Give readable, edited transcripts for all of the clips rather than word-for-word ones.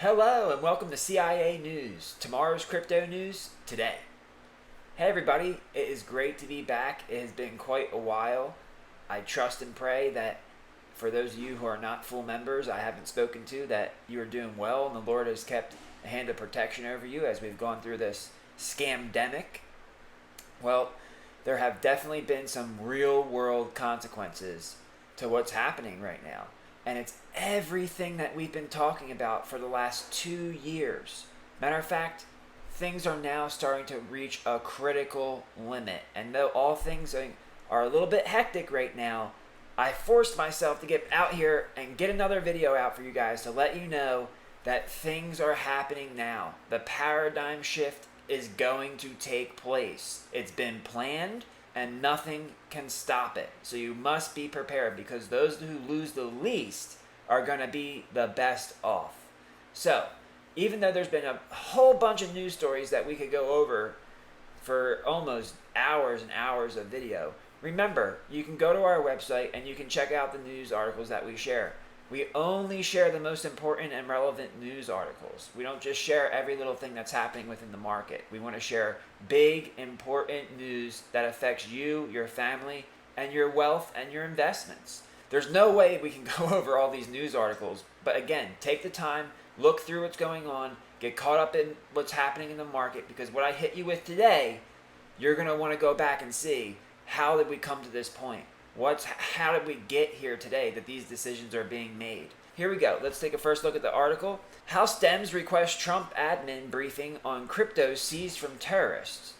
Hello and welcome to CIA News, tomorrow's crypto news today. Hey everybody, it is great to be back. It has been quite a while. I trust and pray that for those of you who are not full members I haven't spoken to, that you are doing well and the Lord has kept a hand of protection over you as we've gone through this scamdemic. Well, there have definitely been some real world consequences to what's happening right now. And it's everything that we've been talking about for the last 2 years. Matter of fact, things are now starting to reach a critical limit. And though all things are a little bit hectic right now, I forced myself to get out here and get another video out for you guys to let you know that things are happening now. The paradigm shift is going to take place. It's been planned and nothing can stop it. So you must be prepared, because those who lose the least are going to be the best off. So, even though there's been a whole bunch of news stories that we could go over for almost hours and hours of video, remember, you can go to our website and you can check out the news articles that we share. We only share the most important and relevant news articles. We don't just share every little thing that's happening within the market. We want to share big, important news that affects you, your family, and your wealth and your investments. There's no way we can go over all these news articles. But again, take the time, look through what's going on, get caught up in what's happening in the market, because what I hit you with today, you're going to want to go back and see, how did we come to this point? How did we get here today that these decisions are being made? Here we go. Let's take a first look at the article. House Dems request Trump admin briefing on crypto seized from terrorists.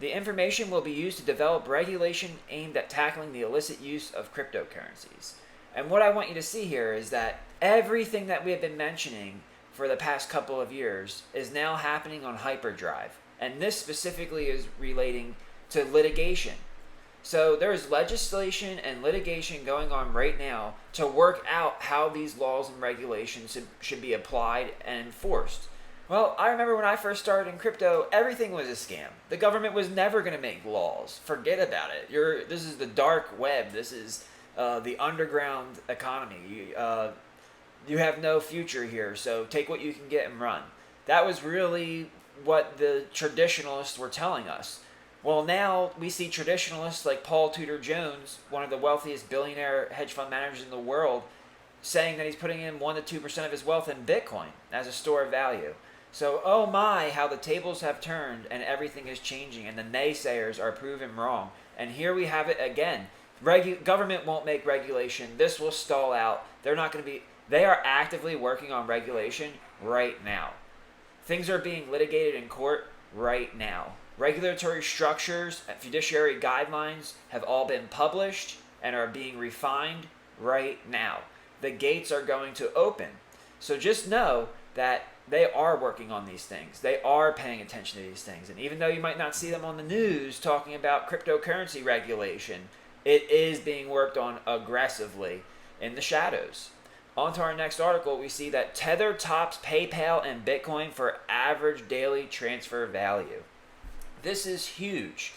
The information will be used to develop regulation aimed at tackling the illicit use of cryptocurrencies. And what I want you to see here is that everything that we have been mentioning for the past couple of years is now happening on hyperdrive. And this specifically is relating to litigation. So there is legislation and litigation going on right now to work out how these laws and regulations should be applied and enforced. Well, I remember when I first started in crypto, everything was a scam. The government was never going to make laws. Forget about it. This is the dark web. This is the underground economy. You have no future here, so take what you can get and run. That was really what the traditionalists were telling us. Well, now we see traditionalists like Paul Tudor Jones, one of the wealthiest billionaire hedge fund managers in the world, saying that he's putting in 1% to 2% of his wealth in Bitcoin as a store of value. So, oh my, how the tables have turned and everything is changing and the naysayers are proven wrong. And here we have it again. Government won't make regulation. This will stall out. They are actively working on regulation right now. Things are being litigated in court right now. Regulatory structures and fiduciary guidelines have all been published and are being refined right now. The gates are going to open. So just know that they are working on these things. They are paying attention to these things. And even though you might not see them on the news talking about cryptocurrency regulation, it is being worked on aggressively in the shadows. On to our next article, we see that Tether tops PayPal and Bitcoin for average daily transfer value. This is huge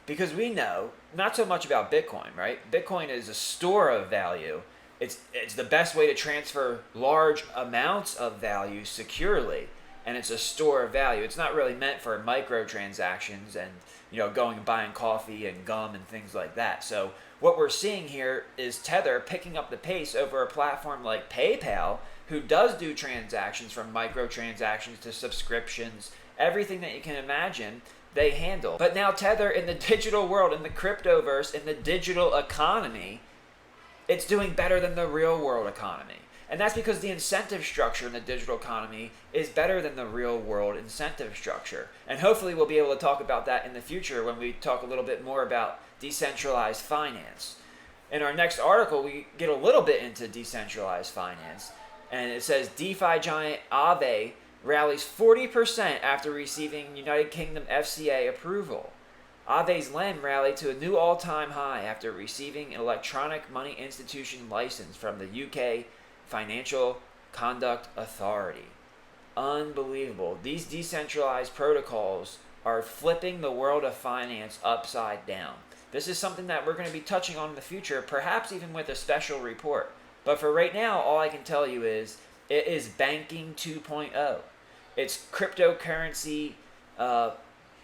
because we know not so much about Bitcoin, right? Bitcoin is a store of value. It's the best way to transfer large amounts of value securely, and it's a store of value. It's not really meant for microtransactions and going and buying coffee and gum and things like that. So what we're seeing here is Tether picking up the pace over a platform like PayPal, who does do transactions from microtransactions to subscriptions, everything that you can imagine. They handle. But now Tether, in the digital world, in the cryptoverse, in the digital economy, it's doing better than the real world economy. And that's because the incentive structure in the digital economy is better than the real world incentive structure. And hopefully we'll be able to talk about that in the future when we talk a little bit more about decentralized finance. In our next article, we get a little bit into decentralized finance. And it says DeFi giant Aave rallies 40% after receiving United Kingdom FCA approval. Aave's LEM rallied to a new all-time high after receiving an electronic money institution license from the UK Financial Conduct Authority. Unbelievable. These decentralized protocols are flipping the world of finance upside down. This is something that we're going to be touching on in the future, perhaps even with a special report. But for right now, all I can tell you is It is banking 2.0. It's cryptocurrency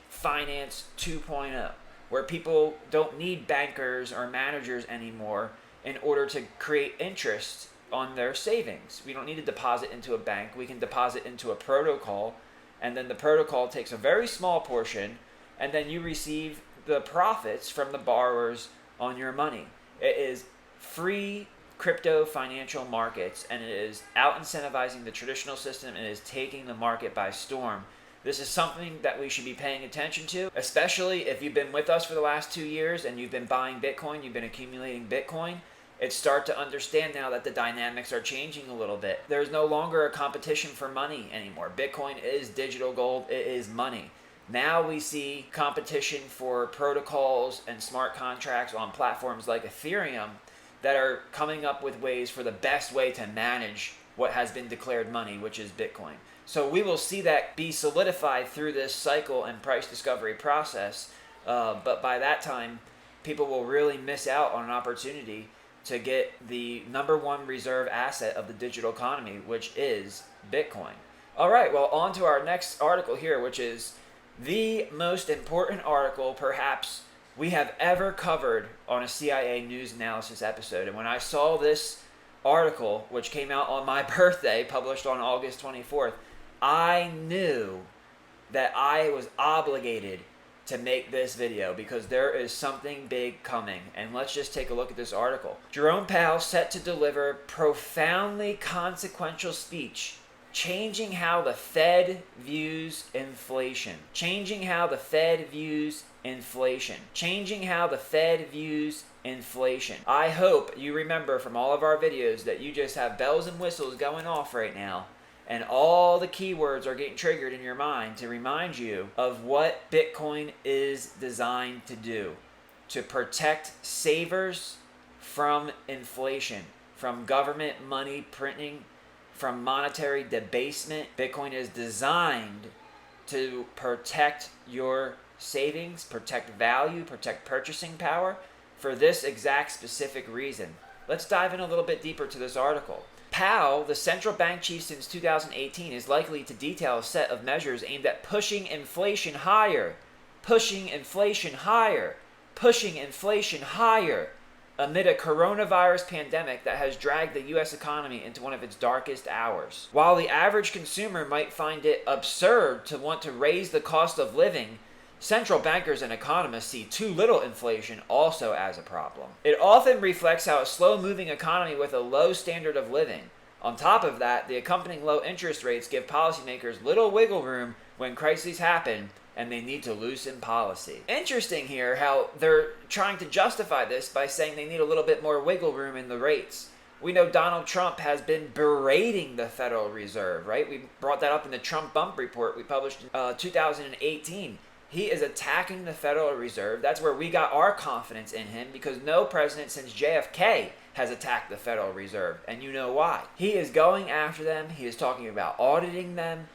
finance 2.0, where people don't need bankers or managers anymore in order to create interest on their savings. We don't need to deposit into a bank. We can deposit into a protocol, and then the protocol takes a very small portion, and then you receive the profits from the borrowers on your money. It is free crypto financial markets, and it is out incentivizing the traditional system, and it is taking the market by storm. This is something that we should be paying attention to, especially if you've been with us for the last 2 years and you've been buying Bitcoin, you've been accumulating Bitcoin. It's start to understand now that the dynamics are changing a little bit. There's no longer a competition for money anymore. Bitcoin is digital gold, it is money. Now we see competition for protocols and smart contracts on platforms like Ethereum that are coming up with ways for the best way to manage what has been declared money, which is Bitcoin. So we will see that be solidified through this cycle and price discovery process. But by that time, people will really miss out on an opportunity to get the number one reserve asset of the digital economy, which is Bitcoin. All right, well, on to our next article here, which is the most important article perhaps we have ever covered on a CIA news analysis episode. And when I saw this article, which came out on my birthday, published on August 24th, I knew that I was obligated to make this video because there is something big coming. And let's just take a look at this article. Jerome Powell set to deliver profoundly consequential speech, changing how the Fed views inflation. Changing how the Fed views inflation. Changing how the Fed views inflation. I hope you remember from all of our videos that you just have bells and whistles going off right now, and all the keywords are getting triggered in your mind to remind you of what Bitcoin is designed to do. To protect savers from inflation, from government money printing, from monetary debasement. Bitcoin is designed to protect your savings, protect value, protect purchasing power for this exact specific reason. Let's dive in a little bit deeper to this article. Powell, the central bank chief since 2018, is likely to detail a set of measures aimed at pushing inflation higher, pushing inflation higher, pushing inflation higher, amid a coronavirus pandemic that has dragged the U.S. economy into one of its darkest hours. While the average consumer might find it absurd to want to raise the cost of living, central bankers and economists see too little inflation also as a problem. It often reflects how a slow-moving economy with a low standard of living. On top of that, the accompanying low interest rates give policymakers little wiggle room when crises happen and they need to loosen policy. Interesting here how they're trying to justify this by saying they need a little bit more wiggle room in the rates. We know Donald Trump has been berating the Federal Reserve, right? We brought that up in the Trump Bump Report we published in 2018. He is attacking the Federal Reserve. That's where we got our confidence in him, because no president since JFK has attacked the Federal Reserve, and you know why. He is going after them. He is talking about auditing them.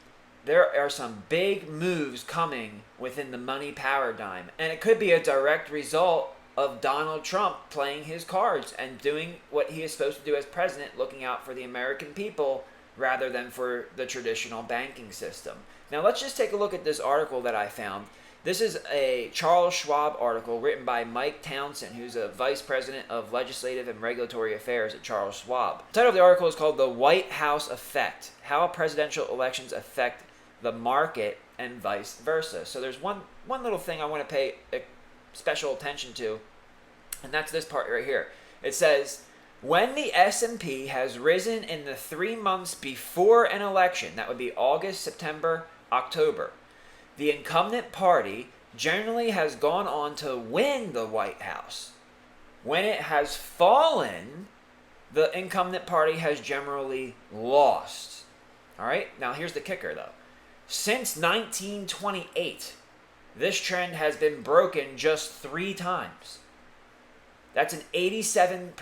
There are some big moves coming within the money paradigm, and it could be a direct result of Donald Trump playing his cards and doing what he is supposed to do as president, looking out for the American people rather than for the traditional banking system. Now let's just take a look at this article that I found. This is a Charles Schwab article written by Mike Townsend, who's a vice president of legislative and regulatory affairs at Charles Schwab. The title of the article is called The White House Effect: How Presidential Elections Affect the Market and Vice Versa. So there's one little thing I want to pay special attention to, and that's this part right here. It says, when the S&P has risen in the 3 months before an election, that would be August, September, October, the incumbent party generally has gone on to win the White House. When it has fallen, the incumbent party has generally lost. All right, now here's the kicker though. Since 1928, this trend has been broken just 3 times. That's an 87%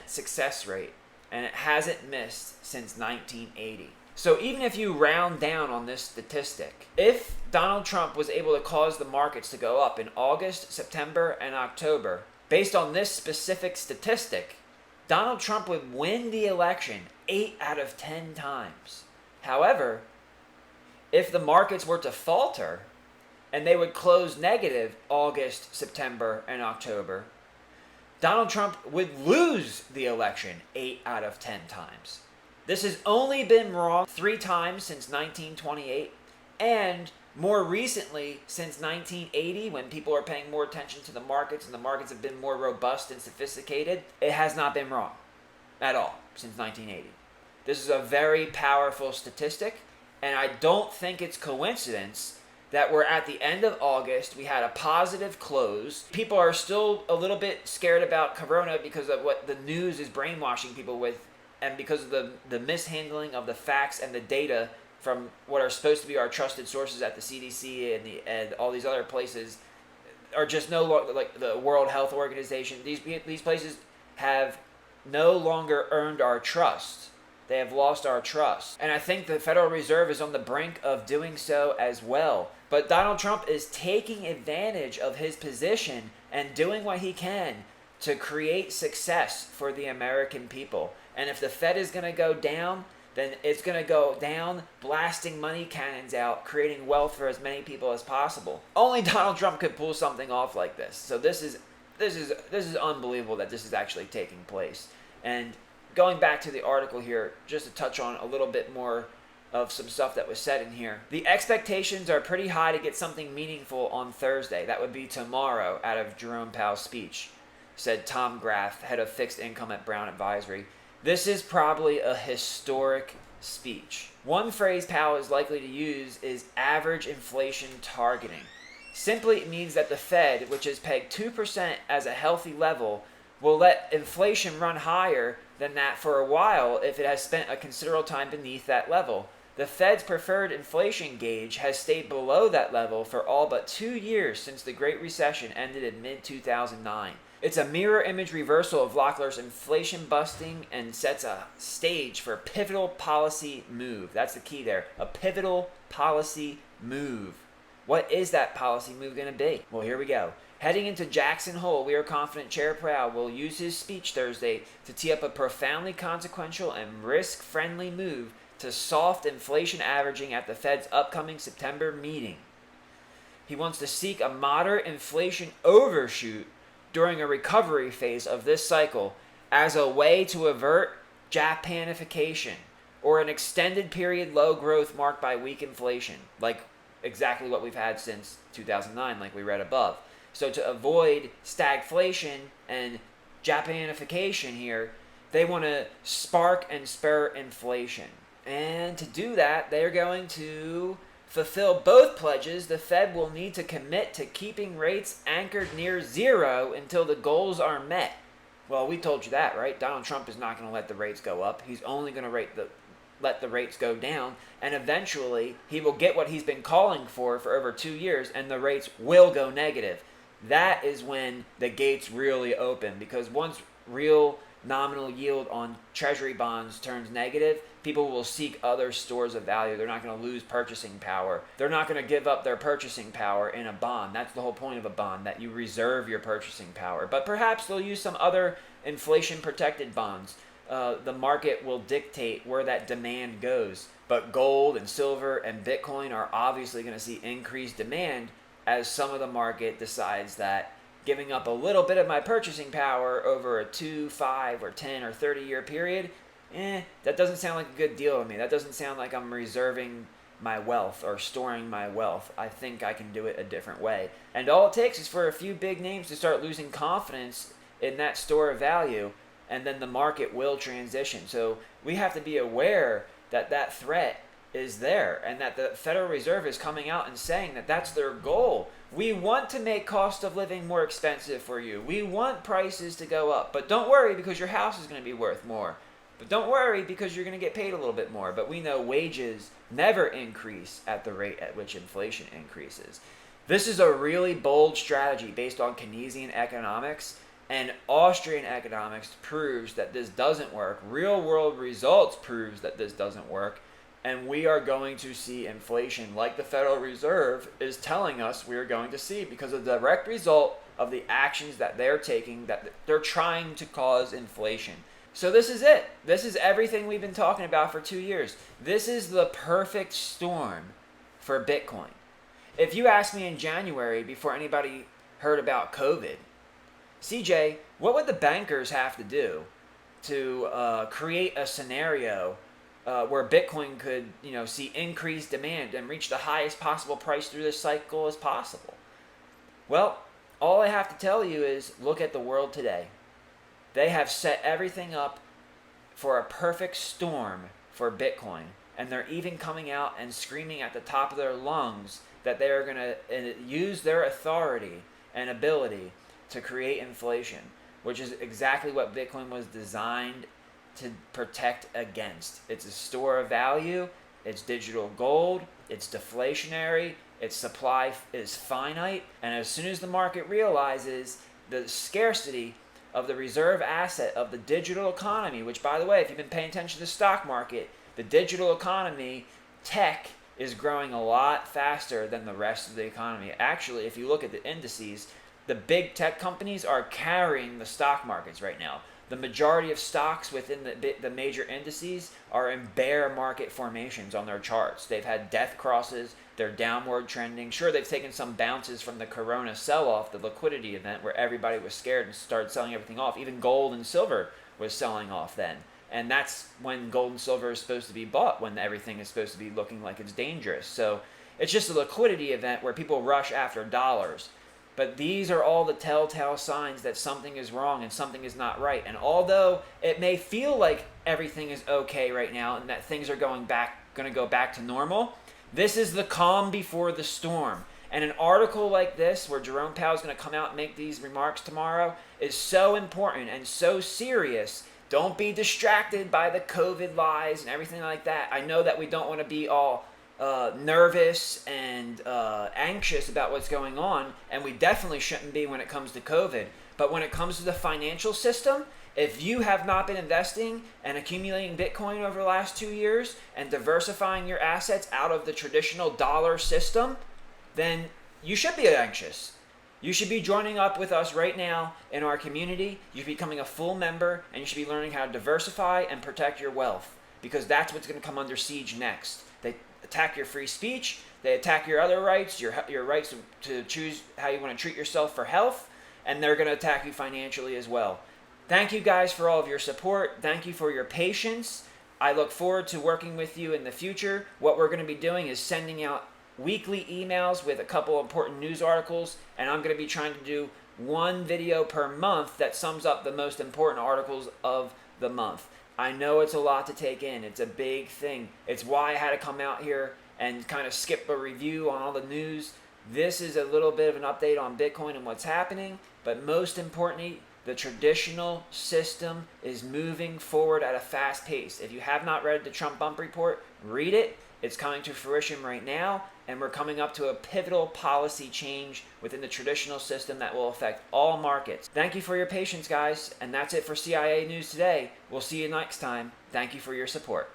success rate, and it hasn't missed since 1980. So even if you round down on this statistic, if Donald Trump was able to cause the markets to go up in August, September, and October, based on this specific statistic, Donald Trump would win the election 8 out of 10 times. However, if the markets were to falter and they would close negative August, September, and October, Donald Trump would lose the election 8 out of 10 times. This has only been wrong 3 times since 1928, and more recently since 1980, when people are paying more attention to the markets and the markets have been more robust and sophisticated. It has not been wrong at all since 1980. This is a very powerful statistic, and I don't think it's coincidence that we're at the end of August. We had a positive close. People are still a little bit scared about Corona because of what the news is brainwashing people with, and because of the mishandling of the facts and the data from what are supposed to be our trusted sources at the CDC and all these other places are just no longer, like the World Health Organization. These places have no longer earned our trust. They have lost our trust. And I think the Federal Reserve is on the brink of doing so as well. But Donald Trump is taking advantage of his position and doing what he can to create success for the American people. And if the Fed is going to go down, then it's going to go down, blasting money cannons out, creating wealth for as many people as possible. Only Donald Trump could pull something off like this. So this is unbelievable that this is actually taking place. And going back to the article here, just to touch on a little bit more of some stuff that was said in here. The expectations are pretty high to get something meaningful on Thursday. That would be tomorrow, out of Jerome Powell's speech, said Tom Graff, head of fixed income at Brown Advisory. This is probably a historic speech. One phrase Powell is likely to use is average inflation targeting. Simply, it means that the Fed, which has pegged 2% as a healthy level, will let inflation run higher than that for a while if it has spent a considerable time beneath that level. The Fed's preferred inflation gauge has stayed below that level for all but 2 years since the Great Recession ended in mid-2009. It's a mirror image reversal of Lockler's inflation busting and sets a stage for a pivotal policy move. That's the key there. A pivotal policy move. What is that policy move going to be? Well, here we go. Heading into Jackson Hole, we are confident Chair Powell will use his speech Thursday to tee up a profoundly consequential and risk-friendly move to soft inflation averaging at the Fed's upcoming September meeting. He wants to seek a moderate inflation overshoot during a recovery phase of this cycle as a way to avert Japanification, or an extended period low growth marked by weak inflation, like exactly what we've had since 2009, like we read above. So to avoid stagflation and Japanification here, they want to spark and spur inflation. And to do that, they're going to fulfill both pledges. The Fed will need to commit to keeping rates anchored near zero until the goals are met. Well, we told you that, right? Donald Trump is not going to let the rates go up. He's only going to let the rates go down, and eventually he will get what he's been calling for over 2 years, and the rates will go negative. That is when the gates really open, because once real nominal yield on treasury bonds turns negative, people will seek other stores of value. They're not going to lose purchasing power. They're not going to give up their purchasing power in a bond. That's the whole point of a bond, that you reserve your purchasing power. But perhaps they'll use some other inflation-protected bonds. The market will dictate where that demand goes. But gold and silver and Bitcoin are obviously going to see increased demand as some of the market decides that giving up a little bit of my purchasing power over a 2, 5, or 10, or 30-year period, that doesn't sound like a good deal to me. That doesn't sound like I'm reserving my wealth or storing my wealth. I think I can do it a different way. And all it takes is for a few big names to start losing confidence in that store of value, and then the market will transition. So we have to be aware that that threat is there, and that the Federal Reserve is coming out and saying that that's their goal. We want to make cost of living more expensive for you. We want prices to go up. But don't worry, because your house is going to be worth more. But don't worry, because you're going to get paid a little bit more. But we know wages never increase at the rate at which inflation increases. This is a really bold strategy based on Keynesian economics, and Austrian economics proves that this doesn't work. Real world results proves that this doesn't work. And we are going to see inflation like the Federal Reserve is telling us we are going to see, because of the direct result of the actions that they're taking, that they're trying to cause inflation. So this is it. This is everything we've been talking about for 2 years. This is the perfect storm for Bitcoin. If you asked me in January, before anybody heard about COVID, CJ, what would the bankers have to do to create a scenario where Bitcoin could, see increased demand and reach the highest possible price through this cycle as possible? Well, all I have to tell you is look at the world today. They have set everything up for a perfect storm for Bitcoin, and they're even coming out and screaming at the top of their lungs that they are going to use their authority and ability to create inflation, which is exactly what Bitcoin was designed to protect against. It's a store of value, it's digital gold, it's deflationary, its supply is finite, and as soon as the market realizes the scarcity of the reserve asset of the digital economy, which, by the way, if you've been paying attention to the stock market, the digital economy, tech, is growing a lot faster than the rest of the economy. Actually, if you look at the indices, the big tech companies are carrying the stock markets right now. The majority of stocks within the major indices are in bear market formations on their charts. They've had death crosses. They're downward trending. Sure, they've taken some bounces from the Corona sell-off, the liquidity event, where everybody was scared and started selling everything off. Even gold and silver was selling off then. And that's when gold and silver is supposed to be bought, when everything is supposed to be looking like it's dangerous. So it's just a liquidity event where people rush after dollars. But these are all the telltale signs that something is wrong and something is not right. And although it may feel like everything is okay right now and that things are going to go back to normal, this is the calm before the storm. And an article like this, where Jerome Powell is going to come out and make these remarks tomorrow, is so important and so serious. Don't be distracted by the COVID lies and everything like that. I know that we don't want to be all nervous and anxious about what's going on, and we definitely shouldn't be when it comes to COVID. But when it comes to the financial system, if you have not been investing and accumulating Bitcoin over the last 2 years and diversifying your assets out of the traditional dollar system, then you should be anxious. You should be joining up with us right now in our community. You should be becoming a full member, and you should be learning how to diversify and protect your wealth, because that's what's going to come under siege next. They attack your free speech. They attack your other rights, your rights to choose how you want to treat yourself for health, and they're going to attack you financially as well. Thank you guys for all of your support. Thank you for your patience. I look forward to working with you in the future. What we're going to be doing is sending out weekly emails with a couple important news articles, and I'm going to be trying to do one video per month that sums up the most important articles of the month. I know it's a lot to take in. It's a big thing. It's why I had to come out here and kind of skip a review on all the news. This is a little bit of an update on Bitcoin and what's happening, but most importantly, the traditional system is moving forward at a fast pace. If you have not read the Trump Bump Report, read it. It's coming to fruition right now, and we're coming up to a pivotal policy change within the traditional system that will affect all markets. Thank you for your patience, guys, and that's it for CIA News today. We'll see you next time. Thank you for your support.